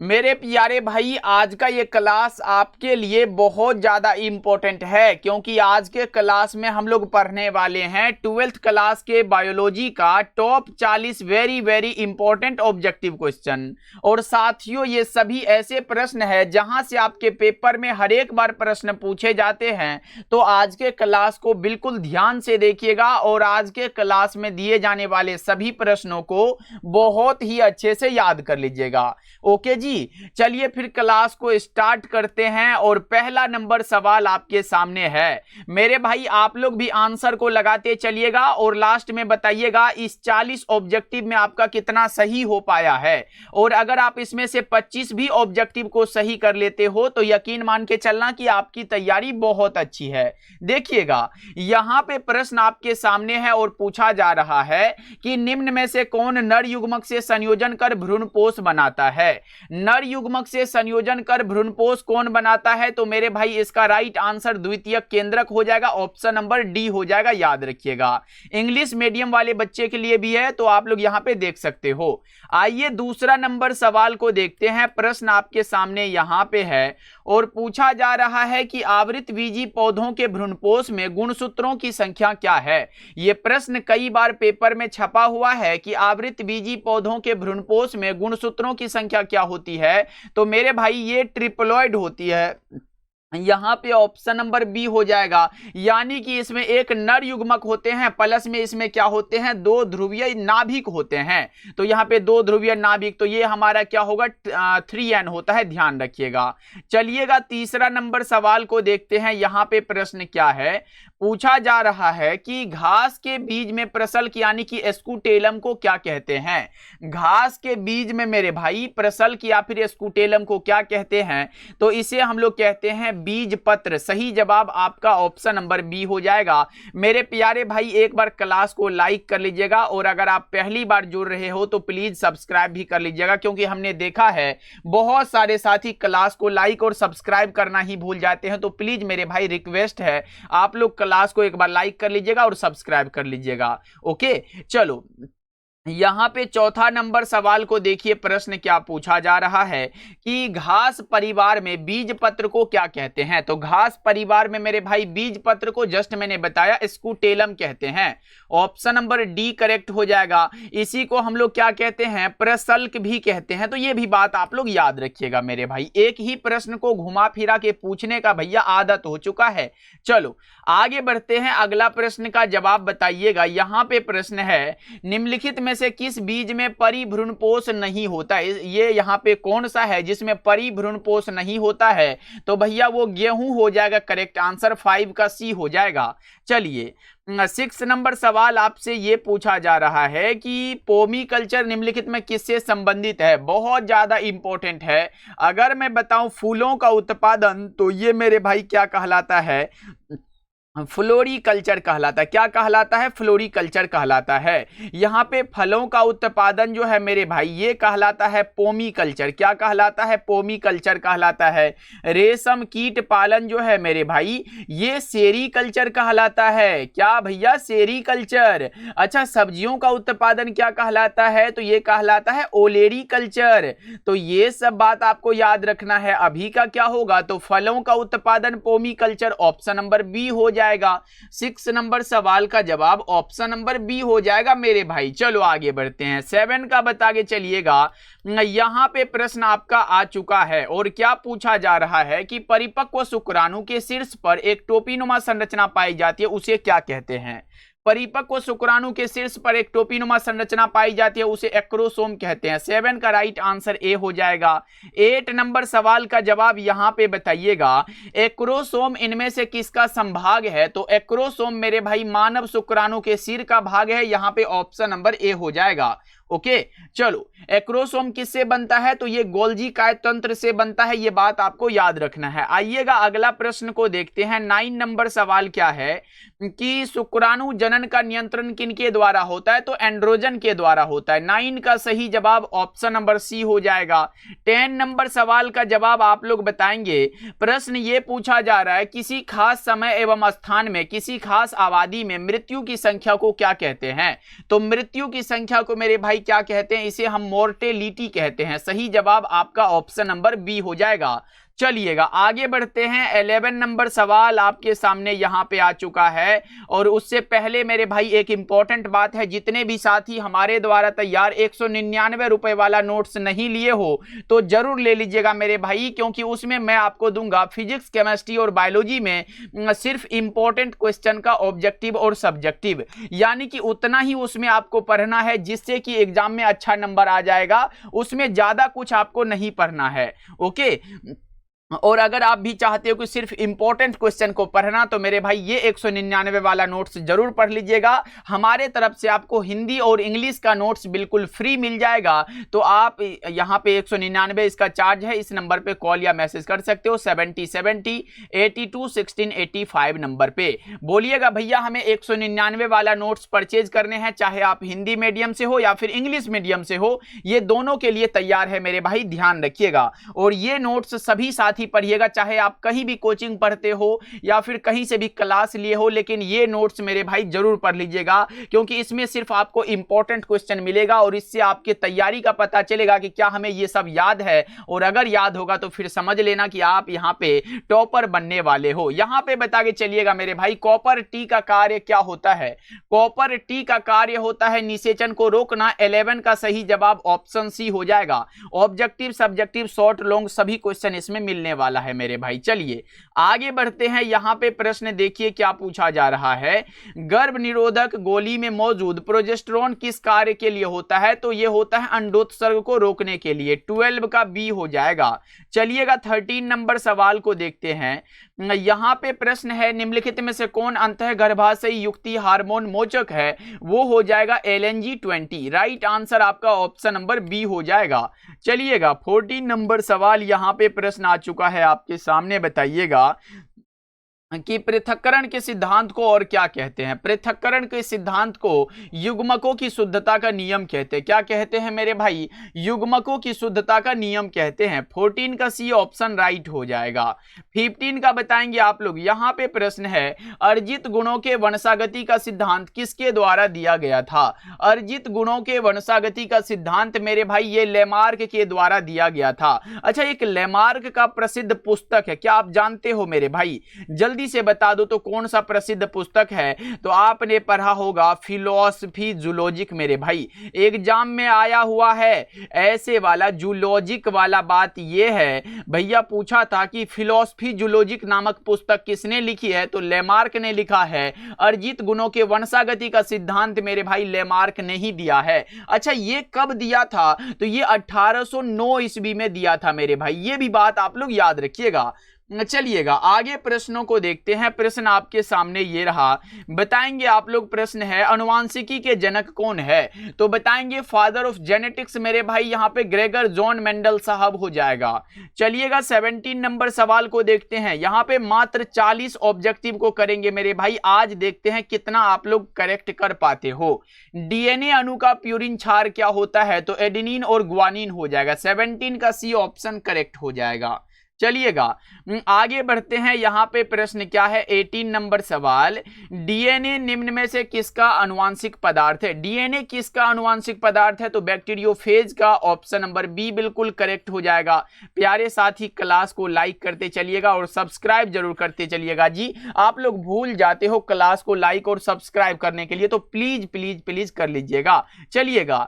मेरे प्यारे भाई, आज का ये क्लास आपके लिए बहुत ज़्यादा इम्पोर्टेंट है क्योंकि आज के क्लास में हम लोग पढ़ने वाले हैं 12th क्लास के बायोलॉजी का top 40 very very important objective question. और साथियों, ये सभी ऐसे प्रश्न है जहां से आपके पेपर में हर एक बार प्रश्न पूछे जाते हैं। तो आज के क्लास को बिल्कुल ध्यान से देखिएगा और आज के क्लास में दिए जाने वाले सभी प्रश्नों को बहुत ही अच्छे से याद कर लीजिएगा। ओके जी, चलिए फिर क्लास को स्टार्ट करते हैं। और पहला नंबर सवाल आपके सामने है मेरे भाई। आप लोग भी आंसर को लगाते चलिएगा और लास्ट में बताइएगा इस 40 ऑब्जेक्टिव में आपका कितना सही हो पाया है। और अगर आप इसमें से 25 भी ऑब्जेक्टिव को सही कर लेते हो तो यकीन मान के चलना कि आपकी तैयारी बहुत अच्छी है। देखिएगा, यहां पे प्रश्न आपके सामने है और पूछा जा रहा है कि निम्न में से कौन नर युग्मक से संयोजन कर भ्रूणपोष बनाता है। नर युग्मक से संयोजन कर भ्रूणपोष कौन बनाता है? तो मेरे भाई इसका राइट आंसर द्वितीयक केंद्रक हो जाएगा, ऑप्शन नंबर डी हो जाएगा, याद रखिएगा। इंग्लिश मीडियम वाले बच्चे के लिए भी है तो आप लोग यहां पे देख सकते हो। आइए दूसरा नंबर सवाल को देखते हैं। प्रश्न आपके सामने यहां पे है और पूछा जा रहा है कि आवृतबीजी पौधों के भ्रूणपोष में गुणसूत्रों की संख्या क्या है। यह प्रश्न कई बार पेपर में छपा हुआ है कि आवृतबीजी पौधों के भ्रूणपोष में गुणसूत्रों की संख्या क्या होती है। तो मेरे भाई ये ट्रिप्लॉइड होती है। यहां पे ऑप्शन नंबर बी हो जाएगा, यानी कि इसमें एक नर युग्मक होते हैं प्लस में इसमें क्या होते हैं, दो ध्रुवीय नाभिक होते हैं। तो यहां पे दो ध्रुवीय नाभिक, तो ये हमारा क्या होगा 3n होता है, ध्यान रखिएगा। चलिएगा तीसरा नंबर सवाल को देखते हैं। यहां पे प्रश्न क्या है, पूछा जा रहा है कि घास के बीज में प्रसल्क यानी कि स्कूटेलम को क्या कहते हैं। घास के बीज में मेरे भाई प्रसल्क या फिर स्कूटेलम को क्या कहते हैं? तो इसे हम लोग कहते हैं बीज पत्र। सही जवाब आपका ऑप्शन नंबर बी हो जाएगा। मेरे प्यारे भाई, एक बार क्लास को लाइक कर लीजिएगा और अगर आप पहली बार जुड़ रहे हो तो प्लीज सब्सक्राइब भी कर लीजिएगा, क्योंकि हमने देखा है बहुत सारे साथी क्लास को लाइक और सब्सक्राइब करना ही भूल जाते हैं। तो प्लीज मेरे भाई रिक्वेस्ट है, आप लोग क्लास को एक बार लाइक कर लीजिएगा और सब्सक्राइब कर लीजिएगा। ओके, चलो यहां पे चौथा नंबर सवाल को देखिए। प्रश्न क्या पूछा जा रहा है कि घास परिवार में बीज पत्र को क्या कहते हैं। तो घास परिवार में मेरे भाई बीज पत्र को जस्ट मैंने बताया स्कूटेलम कहते हैं। ऑप्शन नंबर डी करेक्ट हो जाएगा। इसी को हम लोग क्या कहते हैं, प्रसल्क भी कहते हैं। तो ये भी बात आप लोग याद रखिएगा मेरे भाई। एक ही प्रश्न को घुमा फिरा के पूछने का भैया आदत हो चुका है। चलो आगे बढ़ते हैं, अगला प्रश्न का जवाब बताइएगा। यहां पे प्रश्न है, निम्नलिखित में से किस बीज में परिभ्रूणपोष नहीं होता है। ये यहाँ पे कौन सा है जिसमें परिभ्रूणपोष नहीं होता है? तो भैया वो गेहूं हो जाएगा। करेक्ट आंसर 5 का सी हो जाएगा। चलिए 6 नंबर सवाल आपसे ये पूछा जा रहा है कि पोमी कल्चर निम्नलिखित में किससे संबंधित है। बहुत ज्यादा इंपॉर्टेंट है। अगर मैं बताऊं फूलों का उत्पादन, तो ये मेरे भाई क्या कहलाता है, फ्लोरीकल्चर कहलाता है। क्या कहलाता है? फ्लोरीकल्चर कहलाता है। यहाँ पे फलों का उत्पादन जो है मेरे भाई ये कहलाता है पोमी कल्चर। क्या कहलाता है? पोमी कल्चर कहलाता है। रेशम कीट पालन जो है मेरे भाई ये सेरीकल्चर कहलाता है। क्या भैया? सेरीकल्चर। अच्छा, सब्जियों का उत्पादन क्या कहलाता है? तो ये कहलाता है ओलेरी कल्चर। तो ये सब बात आपको याद रखना है। अभी का क्या होगा, तो फलों का उत्पादन पोमी कल्चर, ऑप्शन नंबर बी हो जाएगा। 6 नंबर सवाल का जवाब ऑप्शन नंबर बी हो जाएगा मेरे भाई। चलो आगे बढ़ते हैं, 7 का बता के चलिएगा। यहां पे प्रश्न आपका आ चुका है और क्या पूछा जा रहा है कि परिपक्व शुक्राणु के शीर्ष पर एक टोपीनुमा संरचना पाई जाती है, उसे क्या कहते हैं। परिपक्व शुक्राणु के शीर्ष पर एक टोपीनुमा संरचना पाई जाती है, उसे एक्रोसोम कहते हैं। 7 का राइट आंसर ए हो जाएगा। 8 नंबर सवाल का जवाब यहां पे बताइएगा। एक्रोसोम इनमें से किसका संभाग है? तो एक्रोसोम मेरे भाई मानव शुक्राणु के सिर का भाग है। यहां पे ऑप्शन नंबर ए हो जाएगा। ओके, चलो एक्रोसोम किससे बनता है? तो ये गोल्जी काय तंत्र से बनता है। ये बात आपको याद रखना है। आइएगा अगला प्रश्न को देखते हैं। 9 नंबर सवाल क्या है कि शुक्राणु जनन का नियंत्रण किनके द्वारा होता है? तो एंड्रोजन के द्वारा होता है। 9 का सही जवाब ऑप्शन नंबर सी हो जाएगा। 10 नंबर सवाल का जवाब आप लोग बताएंगे। प्रश्न ये पूछा जा रहा है, किसी खास समय एवं स्थान में किसी खास आबादी में मृत्यु की संख्या को क्या कहते हैं। तो मृत्यु की संख्या को मेरे भाई भाई क्या कहते हैं, इसे हम मोर्टेलिटी कहते हैं। सही जवाब आपका ऑप्शन नंबर बी हो जाएगा। चलिएगा आगे बढ़ते हैं। 11 नंबर सवाल आपके सामने यहां पे आ चुका है, और उससे पहले मेरे भाई एक इंपॉर्टेंट बात है, जितने भी साथी हमारे द्वारा तैयार 199 रुपए वाला नोट्स नहीं लिए हो तो जरूर ले लीजिएगा मेरे भाई, क्योंकि उसमें मैं आपको दूंगा फिजिक्स, केमिस्ट्री और बायोलॉजी में सिर्फ इंपॉर्टेंट क्वेश्चन का ऑब्जेक्टिव और सब्जेक्टिव, यानी कि उतना ही उसमें आपको पढ़ना है जिससे कि एग्जाम में अच्छा नंबर आ जाएगा। उसमें ज्यादा कुछ आपको नहीं पढ़ना है। ओके, और अगर आप भी चाहते हो कि सिर्फ इंपॉर्टेंट क्वेश्चन को पढ़ना, तो मेरे भाई ये 199 वाला नोट्स जरूर पढ़ लीजिएगा। हमारे तरफ से आपको हिंदी और इंग्लिश का नोट्स बिल्कुल फ्री मिल जाएगा। तो आप यहाँ पे 199 इसका चार्ज है, इस नंबर पे कॉल या मैसेज कर सकते हो 7070 82 16 85 नंबर पे। बोलिएगा भैया हमें 199 वाला नोट्स परचेज करने हैं, चाहे आप हिंदी मीडियम से हो या फिर इंग्लिश मीडियम से हो, ये दोनों के लिए तैयार है मेरे भाई, ध्यान रखिएगा। और ये नोट्स सभी साथी पढ़िएगा, चाहे आप कहीं भी कोचिंग पढ़ते हो या फिर कहीं से भी क्लास लिए हो, लेकिन ये नोट्स मेरे भाई जरूर पढ़ लीजिएगा, क्योंकि इसमें सिर्फ आपको इंपॉर्टेंट क्वेश्चन मिलेगा और इससे आपके तैयारी का पता चलेगा कि क्या हमें ये सब याद है। और अगर याद होगा तो फिर समझ लेना कि आप यहाँ पे टॉपर बनने वाले हो। यहाँ पे बता के चलिएगा मेरे भाई, कॉपर टी का कार्य क्या होता है। कॉपर टी का कार्य होता है निषेचन को रोकना। 11 का सही जवाब ऑप्शन सी हो जाएगा। ऑब्जेक्टिव, सब्जेक्टिव, शॉर्ट, लॉन्ग सभी क्वेश्चन इसमें मिलने वाला है मेरे भाई। चलिए आगे बढ़ते हैं। यहां पे प्रश्न देखिए क्या पूछा जा रहा है। गर्भ निरोधक गोली में मौजूद प्रोजेस्टेरोन किस कार्य के लिए होता है, तो यह होता है अंडोत्सर्ग को रोकने के लिए। 12 का बी हो जाएगा। चलिएगा 13 नंबर सवाल को देखते हैं। यहां पे प्रश्न है, निम्नलिखित में से कौन अंतः गर्भाशयी युक्ति हार्मोन मोचक है, वो हो जाएगा LNG-20। राइट आंसर आपका ऑप्शन नंबर बी हो जाएगा। चलिएगा 14 नंबर सवाल यहां पे प्रश्न आ चुका है आपके सामने, बताइएगा कि पृथक्करण के सिद्धांत को और क्या कहते हैं। पृथक्करण के सिद्धांत को युग्मकों की शुद्धता का नियम कहते हैं। क्या कहते हैं मेरे भाई, युग्मकों की शुद्धता का नियम कहते हैं। 14 का सी ऑप्शन राइट हो जाएगा। 15 का बताएंगे आप लोग। यहां पे प्रश्न है, अर्जित गुणों के वंशागति का सिद्धांत किसके द्वारा दिया गया था। अर्जित गुणों के वंशागति का सिद्धांत मेरे भाई ये लेमार्क के द्वारा दिया गया था। अच्छा, एक लेमार्क का प्रसिद्ध पुस्तक है, क्या आप जानते हो मेरे भाई, जल्दी से बता दो तो कौन सा प्रसिद्ध पुस्तक है। तो आपने पढ़ा होगा फिलोसफी जूलॉजिक मेरे भाई, एग्जाम में आया हुआ है ऐसे वाला जूलॉजिक वाला। बात यह है भैया, पूछा था कि फिलोसफी जूलॉजिक नामक पुस्तक किसने लिखी है, तो लेमार्क ने लिखा है। अर्जित गुणों के वंशागति का सिद्धांत मेरे भाई लेमार्क ने ही दिया है। अच्छा, ये कब दिया था, तो ये 1809 ईस्वी में दिया था मेरे भाई, ये भी बात आप लोग याद रखिएगा। चलिएगा आगे प्रश्नों को देखते हैं। प्रश्न आपके सामने ये रहा, बताएंगे आप लोग। प्रश्न है, अनुवांशिकी के जनक कौन है, तो बताएंगे फादर ऑफ जेनेटिक्स मेरे भाई यहाँ पे ग्रेगर जॉन मेंडल साहब हो जाएगा। चलिएगा 17 नंबर सवाल को देखते हैं। यहाँ पे मात्र 40 ऑब्जेक्टिव को करेंगे मेरे भाई। आज देखते हैं कितना आप लोग करेक्ट कर पाते हो। डीएनए अणु का प्यूरिन क्षार क्या होता है, तो एडेनिन और ग्वानिन हो जाएगा। 17 का सी ऑप्शन करेक्ट हो जाएगा। चलिएगा आगे बढ़ते हैं। यहां पे प्रश्न क्या है, 18 नंबर सवाल, डीएनए निम्न में से किसका आनुवांशिक पदार्थ है। डीएनए किसका आनुवांशिक पदार्थ है, तो बैक्टीरियोफेज का। ऑप्शन नंबर बी बिल्कुल करेक्ट हो जाएगा। प्यारे साथी क्लास को लाइक करते चलिएगा और सब्सक्राइब जरूर करते चलिएगा। जी आप लोग भूल जाते हो क्लास को लाइक और सब्सक्राइब करने के लिए, तो प्लीज प्लीज प्लीज कर लीजिएगा। चलिएगा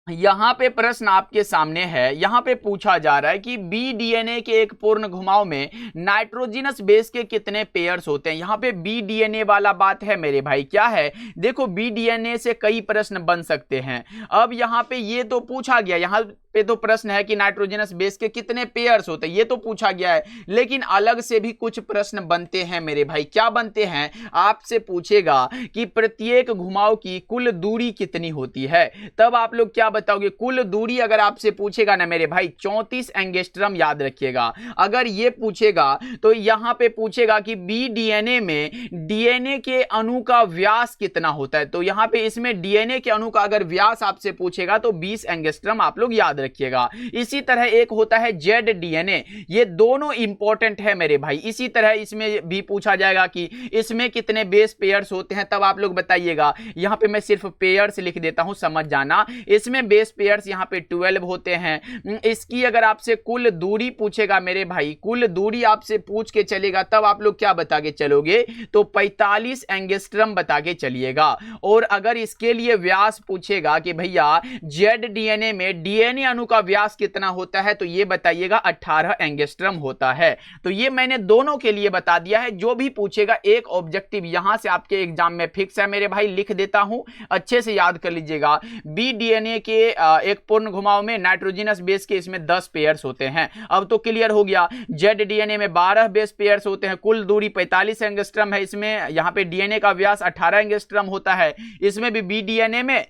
यहां पे प्रश्न आपके सामने है। यहां पे पूछा जा रहा है कि बी डीएनए के एक पूर्ण घुमाव में नाइट्रोजनस बेस के कितने पेयर्स होते हैं। यहां पे बी डीएनए वाला बात है मेरे भाई। क्या है, देखो बी डीएनए से कई प्रश्न बन सकते हैं। अब यहां पे ये तो पूछा गया, यहां पे तो प्रश्न है कि नाइट्रोजनस बेस के कितने पेयर्स होते हैं, ये तो पूछा गया है। लेकिन अलग से भी कुछ प्रश्न बनते हैं मेरे भाई। क्या बनते हैं, आपसे पूछेगा कि प्रत्येक घुमाव की कुल दूरी कितनी होती है। तब आप लोग क्या बताओगे, कुल दूरी अगर आपसे पूछेगा ना मेरे भाई 34 एंगस्ट्रम याद रखिएगा। अगर ये पूछेगा तो यहां पे पूछेगा कि बी डीएनए में डीएनए के अणु का व्यास कितना होता है, तो यहां पे इसमें डीएनए के अणु का अगर व्यास आपसे पूछेगा तो 20 एंगस्ट्रम आप लोग याद याद रखिएगा। इसी तरह एक होता है जेड डीएनए, ये दोनों इंपॉर्टेंट है मेरे भाई। इसी तरह इसमें भी पूछा जाएगा कि इसमें कितने बेस पेयर्स होते हैं, तब आप लोग बताइएगा। यहां पे मैं सिर्फ पेयर्स लिख देता हूं, समझ जाना। इसमें बेस पेयर्स यहां पे 12 होते हैं। इसकी अगर आपसे कुल दूरी पूछेगा मेरे भाई, कुल दूरी आपसे पूछ के चलेगा, तब आप लोग क्या बता के चलोगे, तो 45 एंगस्ट्रम बता के चलिएगा। और अगर इसके लिए व्यास पूछेगा कि भैया जेड डीएनए में डीएनए अणु का व्यास कितना होता है, तो ये बताइएगा 18 एंगस्ट्रम होता है। तो ये मैंने दोनों के लिए बता दिया है। जो भी पूछेगा एक ऑब्जेक्टिव यहां से आपके एग्जाम में फिक्स है मेरे भाई, लिख देता हूं, अच्छे से याद कर लीजिएगा। बी डीएनए के एक पूर्ण घुमाव में नाइट्रोजनस बेस के इसमें 10 पेयर्स होते हैं। अब तो क्लियर हो गया। जेड डीएनए में 12 बेस पेयर्स होते हैं, कुल दूरी 45 एंगस्ट्रम है। इसमें यहां पे डीएनए का व्यास 18 एंगस्ट्रम होता है। इसमें भी बी डीएनए में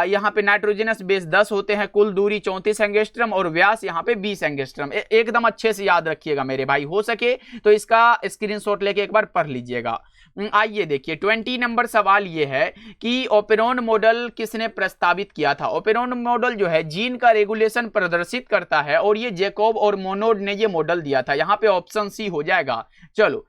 यहां पे नाइट्रोजनस बेस 10 होते हैं, कुल दूरी 34 एंगस्ट्रम और व्यास यहां पे 20 एंगस्ट्रम। एकदम अच्छे से याद रखिएगा मेरे भाई, हो सके तो इसका स्क्रीनशॉट लेके एक बार पढ़ लीजिएगा। आइए देखिए 20 नंबर सवाल ये है कि ओपेरॉन मॉडल किसने प्रस्तावित किया था। ओपेरॉन मॉडल जो है जीन का रेगुलेशन प्रदर्शित करता है और ये जैकोब और मोनोड ने ये मॉडल दिया था। यहां पे ऑप्शन सी हो जाएगा। चलो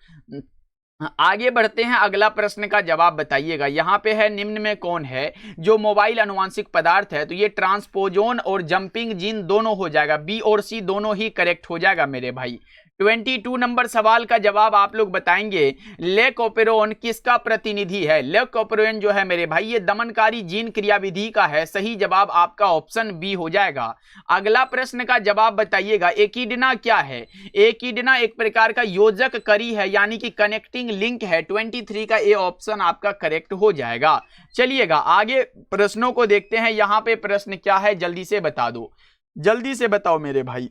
आगे बढ़ते हैं, अगला प्रश्न का जवाब बताइएगा। यहां पे है निम्न में कौन है जो मोबाइल अनुवांशिक पदार्थ है, तो ये ट्रांसपोजोन और जंपिंग जीन दोनों हो जाएगा, बी और सी दोनों ही करेक्ट हो जाएगा मेरे भाई। 22 नंबर सवाल का जवाब आप लोग बताएंगे, लेकोपेरोन किसका प्रतिनिधि है। लेकोपेरोन जो है मेरे भाई ये दमनकारी जीन क्रियाविधि का है। सही जवाब आपका ऑप्शन बी हो जाएगा। अगला प्रश्न का जवाब बताइएगा, एकिडना क्या है। एकिडना एक प्रकार का योजक करी है, यानी कि कनेक्टिंग लिंक है। 23 का ए ऑप्शन आपका करेक्ट हो जाएगा। चलिएगा आगे प्रश्नों को देखते हैं। यहां पे प्रश्न क्या है जल्दी से बता दो, जल्दी से बताओ मेरे भाई।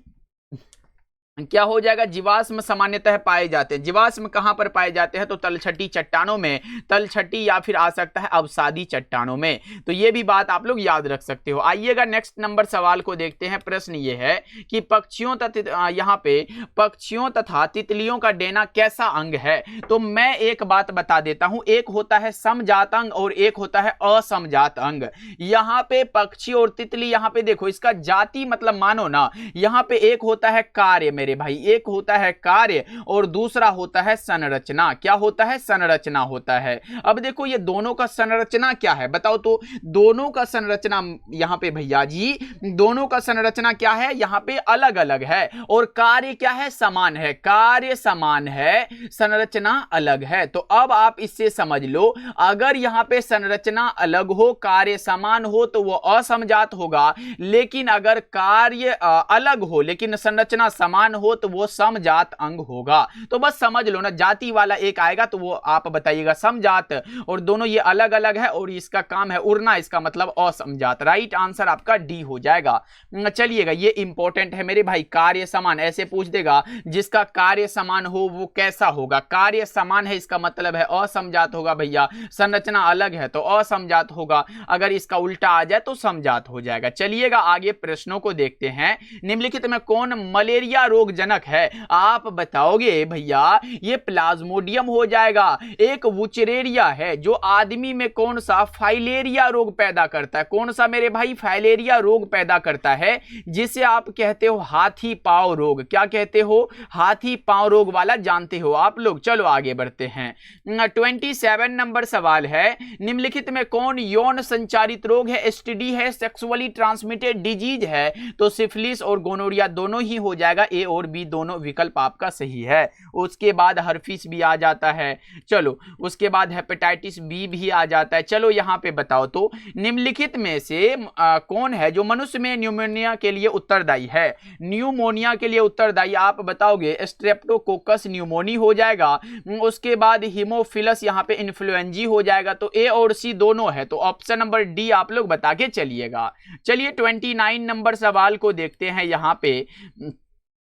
क्या हो जाएगा, जीवाश्म सामान्यतः पाए जाते हैं। जीवाश्म कहां पर पाए जाते हैं, तो तलछटी चट्टानों में, तलछटी या फिर आ सकता है अवसादी चट्टानों में। तो ये भी बात आप लोग याद रख सकते हो। आइएगा नेक्स्ट नंबर सवाल को देखते हैं। प्रश्न ये है कि पक्षियों तथा यहाँ पे पक्षियों तथा तितलियों का डेना कैसा अंग है। तो मैं एक बात बता देता हूं, एक होता है समजात अंग और एक होता है असमजात अंग। यहाँ पे पक्षी और तितली, यहाँ पे देखो इसका जाति मतलब मानो ना, यहाँ पे एक होता है कार्य मेरे भाई, एक होता है कार्य और दूसरा होता है संरचना। क्या होता है, संरचना होता है। अब देखो ये दोनों का संरचना क्या है बताओ, तो दोनों का संरचना यहां पे भैया जी, दोनों का संरचना क्या है, यहां पे अलग अलग है और कार्य क्या है, समान है। कार्य समान है, संरचना अलग है। तो अब आप इससे समझ लो, अगर यहां पे संरचना अलग हो, कार्य समान हो, तो वो असमजात होगा। लेकिन अगर कार्य अलग हो लेकिन संरचना समान हो, तो वो समजात अंग होगा। तो बस समझ लो ना, जाति वाला एक आएगा तो वो आप बताइएगा समजात, और दोनों ये अलग अलग है और इसका काम है उड़ना, इसका मतलब असमजात। राइट आंसर आपका डी हो जाएगा। चलिएगा ये इंपॉर्टेंट है मेरे भाई, कार्य समान ऐसे पूछ देगा, जिसका कार्य समान हो वो कैसा होगा। कार्य समान है इसका मतलब है असमजात होगा भैया, संरचना अलग है तो असमजात होगा, अगर इसका उल्टा आ जाए तो समजात हो जाएगा। चलिएगा आगे प्रश्नों को देखते हैं। निम्नलिखित में कौन मलेरिया रोग जनक है, आप बताओगे भैया, ये प्लाज्मोडियम हो जाएगा। एक वुचरेरिया है जो आदमी में कौन सा फाइलेरिया रोग पैदा करता है, कौन सा मेरे भाई, फाइलेरिया रोग पैदा करता है, जिसे आप कहते हो हाथी पांव रोग। क्या कहते हो, हाथी पांव रोग वाला जानते हो आप लोग। चलो आगे बढ़ते हैं। 27 नंबर सवाल है, निम्नलिखित में कौन यौन संचारित रोग है, एसटीडी है, सेक्सुअली ट्रांसमिटेड डिजीज है। तो सिफिलिस और गोनोरिया दोनों ही हो जाएगा, ए और बी दोनों विकल्प आपका सही है। उसके बाद हर्पिस भी आ जाता है, चलो उसके बाद हेपेटाइटिस बी भी आ जाता है। चलो यहां पे बताओ तो निम्नलिखित में से कौन है जो मनुष्य में न्यूमोनिया के लिए उत्तरदायी है। न्यूमोनिया के लिए उत्तरदायी आप बताओगे, स्ट्रेप्टोकोकस न्यूमोनी हो जाएगा। उसके बाद हीमोफिलस यहां पे इन्फ्लुएंजी हो जाएगा। तो ए और सी दोनों है, तो ऑप्शन नंबर डी आप लोग बता के चलिएगा। चलिए 29 नंबर सवाल को देखते हैं। यहां पे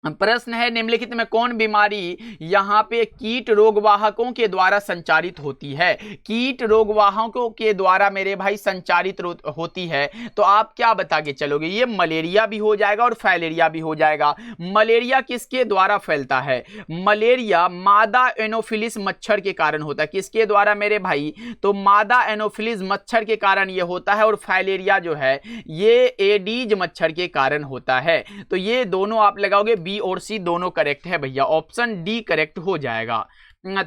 प्रश्न है निम्नलिखित में कौन बीमारी यहाँ पे कीट रोगवाहकों के द्वारा संचारित होती है? कीट रोगवाहकों के द्वारा मेरे भाई संचारित होती है, तो आप क्या बता के चलोगे? ये मलेरिया भी हो जाएगा और फाइलेरिया भी हो जाएगा। मलेरिया किसके द्वारा फैलता है? मलेरिया मादा एनोफिलिस मच्छर के कारण होता है। किसके द्वारा मेरे भाई? तो मादा एनोफिलिस मच्छर के कारण ये होता है, और फाइलेरिया जो है ये एडीज मच्छर के कारण होता है। तो ये दोनों आप लगाओगे, बी और सी दोनों करेक्ट है भैया, ऑप्शन डी करेक्ट हो जाएगा।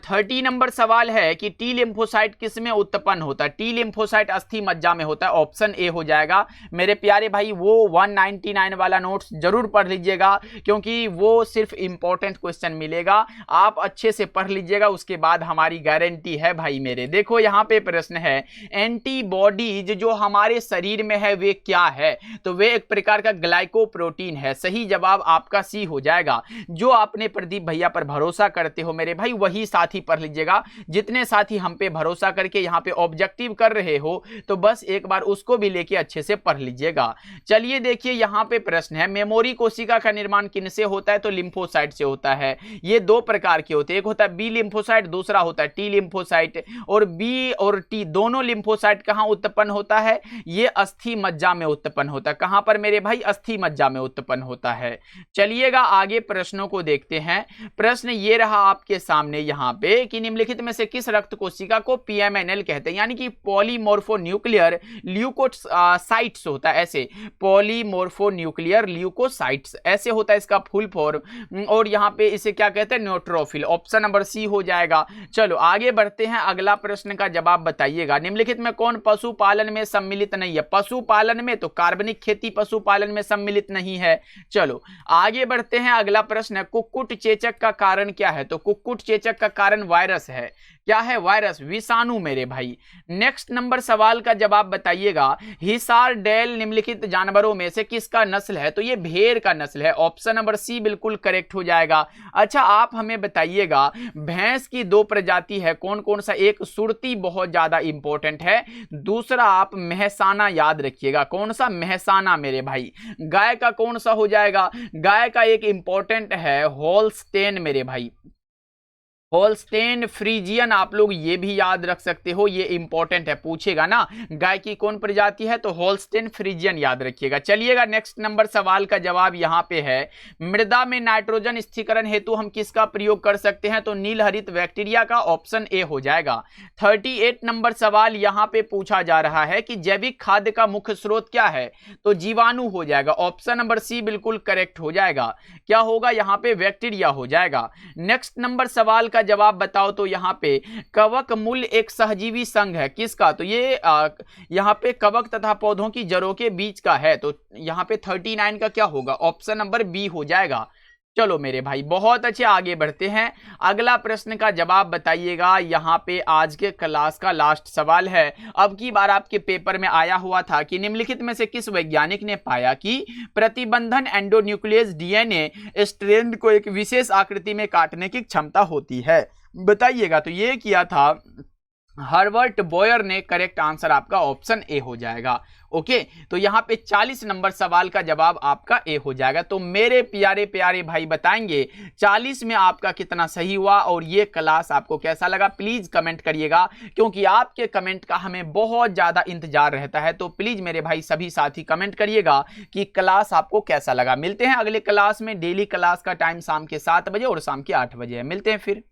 30 नंबर सवाल है कि टी लिम्फोसाइट किस में उत्पन्न होता है? टी लिम्फोसाइट अस्थि मज्जा में होता है, ऑप्शन ए हो जाएगा। मेरे प्यारे भाई वो 199 वाला नोट्स जरूर पढ़ लीजिएगा, क्योंकि वो सिर्फ इंपॉर्टेंट क्वेश्चन मिलेगा, आप अच्छे से पढ़ लीजिएगा, उसके बाद हमारी गारंटी है भाई मेरे। देखो यहाँ पे प्रश्न है, एंटीबॉडीज जो हमारे शरीर में है वे क्या है? तो वे एक प्रकार का ग्लाइकोप्रोटीन है। सही जवाब आपका सी हो जाएगा। जो आपने प्रदीप भैया पर भरोसा करते हो मेरे भाई, वही साथी पढ़ लीजिएगा। जितने साथी हम पे भरोसा करके यहाँ पे ऑब्जेक्टिव कर रहे हो, तो बस एक बार उसको भी लेके अच्छे से पढ़ लीजिएगा। चलिए देखिए यहाँ पे प्रश्न है, मेमोरी कोशिका का निर्माण किनसे होता है? तो लिम्फोसाइट से होता है। ये दो प्रकार के होते हैं, एक होता है बी लिम्फोसाइट, दूसरा होता है टी लिम्फोसाइट। और बी और टी दोनों लिम्फोसाइट कहाँ उत्पन्न होता है? ये अस्थि मज्जा में उत्पन्न होता है। कहां पर मेरे भाई? अस्थि मज्जा में उत्पन्न होता है। चलिएगा आगे प्रश्नों को देखते हैं। प्रश्न ये रहा आपके सामने यहाँ पे कि निम्नलिखित में से किस रक्त कोशिका को पीएमएनएल कहते हैं? यानी कि पॉलीमोर्फोन्यूक्लियर ल्यूकोसाइट्स होता है, ऐसे पॉलीमोर्फोन्यूक्लियर ल्यूकोसाइट्स ऐसे होता है इसका फुल फॉर्म। और यहाँ पे इसे क्या कहते हैं? न्यूट्रोफिल। ऑप्शन नंबर सी हो जाएगा। चलो आगे बढ़ते हैं, अगला प्रश्न का जवाब बताइएगा। निम्नलिखित में कौन पशुपालन में सम्मिलित नहीं है? पशुपालन में तो कार्बनिक खेती पशुपालन में सम्मिलित नहीं है। चलो आगे बढ़ते हैं, अगला प्रश्न है, कुक्कुट चेचक का कारण क्या है? तो कुक्कुट चेचक का कारण वायरस है। क्या है? वायरस, विषाणु मेरे भाई। नेक्स्ट नंबर सवाल का जवाब बताइएगा, हिसार डेल निम्नलिखित जानवरों में से किसका नस्ल है? तो ये भेड़ का नस्ल है। ऑप्शन नंबर सी बिल्कुल करेक्ट हो जाएगा। अच्छा आप हमें बताइएगा, भैंस की दो प्रजाति है, कौन कौन सा? एक सुरती बहुत ज्यादा इंपॉर्टेंट है, दूसरा आप मेहसाना याद रखिएगा। कौन सा? मेहसाना मेरे भाई। गाय का कौन सा हो जाएगा? गाय का एक इंपॉर्टेंट है होल्स्टेन मेरे भाई, होल्स्टेन फ्रीजियन। आप लोग ये भी याद रख सकते हो, ये इंपॉर्टेंट है, पूछेगा ना गाय की कौन प्रजाति है, तो होल्स्टेन फ्रीजियन याद रखिएगा। चलिएगा नेक्स्ट नंबर सवाल का जवाब यहाँ पे है, मृदा में नाइट्रोजन स्थिरीकरण हेतु हम किसका प्रयोग कर सकते हैं? तो नीलहरित बैक्टीरिया का। ऑप्शन ए हो जाएगा। 38 नंबर सवाल यहाँ पे पूछा जा रहा है कि जैविक खाद्य का मुख्य स्रोत क्या है? तो जीवाणु हो जाएगा। ऑप्शन नंबर सी बिल्कुल करेक्ट हो जाएगा। क्या होगा यहाँ पे? बैक्टीरिया हो जाएगा। नेक्स्ट नंबर सवाल का जवाब बताओ, तो यहाँ पे कवक मूल एक सहजीवी संघ है, किसका? तो ये यहाँ पे कवक तथा पौधों की जड़ों के बीच का है। तो यहाँ पे 39 का क्या होगा? ऑप्शन नंबर बी हो जाएगा। चलो मेरे भाई बहुत अच्छे, आगे बढ़ते हैं। अगला प्रश्न का जवाब बताइएगा। यहाँ पे आज के क्लास का लास्ट सवाल है। अब की बार आपके पेपर में आया हुआ था कि निम्नलिखित में से किस वैज्ञानिक ने पाया कि प्रतिबंधन एंडोन्यूक्लियस डीएनए स्ट्रैंड को एक विशेष आकृति में काटने की क्षमता होती है? बताइएगा। तो ये किया था हर्बर्ट बॉयर ने। करेक्ट आंसर आपका ऑप्शन ए हो जाएगा। ओके, तो यहाँ पे 40 नंबर सवाल का जवाब आपका ए हो जाएगा। तो मेरे प्यारे प्यारे भाई बताएंगे 40 में आपका कितना सही हुआ और ये क्लास आपको कैसा लगा? प्लीज कमेंट करिएगा, क्योंकि आपके कमेंट का हमें बहुत ज्यादा इंतजार रहता है। तो प्लीज मेरे भाई सभी साथी कमेंट करिएगा कि क्लास आपको कैसा लगा। मिलते हैं अगले क्लास में। डेली क्लास का टाइम शाम के 7 बजे और शाम के 8 बजे है। मिलते हैं फिर।